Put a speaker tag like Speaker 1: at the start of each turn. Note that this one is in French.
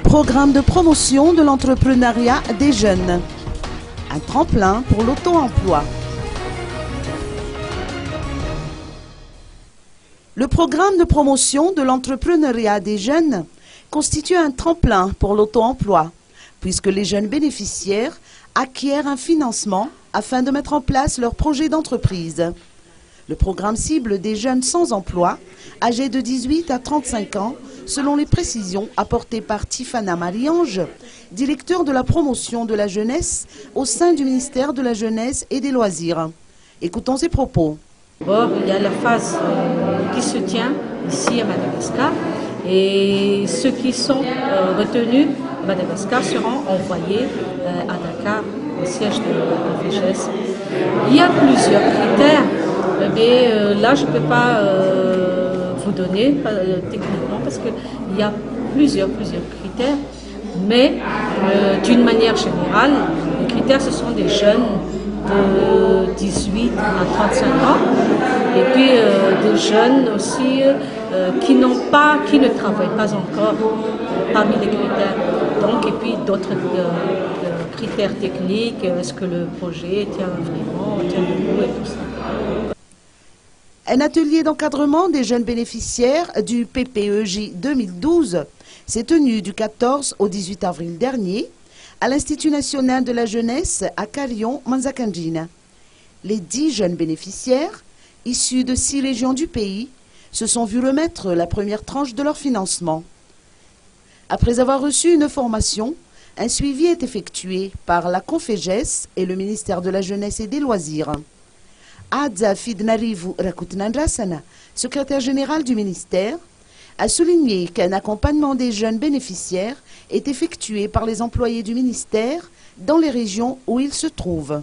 Speaker 1: Programme de promotion de l'entrepreneuriat des jeunes. Un tremplin pour l'auto-emploi. Le programme de promotion de l'entrepreneuriat des jeunes constitue un tremplin pour l'auto-emploi, puisque les jeunes bénéficiaires acquièrent un financement afin de mettre en place leur projet d'entreprise. Le programme cible des jeunes sans emploi, âgés de 18 à 35 ans, selon les précisions apportées par Tifana Marie-Ange, directeur de la promotion de la jeunesse au sein du ministère de la Jeunesse et des Loisirs. Écoutons ses propos.
Speaker 2: D'abord, il y a la phase qui se tient ici à Madagascar et ceux qui sont retenus à Madagascar seront envoyés à Dakar, au siège de la FGS. Il y a plusieurs critères, mais là je ne peux pas vous donner techniquement parce qu'il y a plusieurs critères, mais d'une manière générale, les critères ce sont des jeunes de 18 à 35 ans et puis des jeunes aussi qui ne travaillent pas encore parmi les critères. Donc, et puis d'autres critères techniques, est-ce que le projet tient debout et tout ça.
Speaker 1: Un atelier d'encadrement des jeunes bénéficiaires du PPEJ 2012 s'est tenu du 14 au 18 avril dernier à l'Institut national de la jeunesse à Karion, Manzakandjina. Les 10 jeunes bénéficiaires, issus de 6 régions du pays, se sont vus remettre la première tranche de leur financement. Après avoir reçu une formation, un suivi est effectué par la CONFEJES et le ministère de la Jeunesse et des Loisirs. Adza Fidnarivu Rakutnandrasana, secrétaire général du ministère, a souligné qu'un accompagnement des jeunes bénéficiaires est effectué par les employés du ministère dans les régions où ils se trouvent.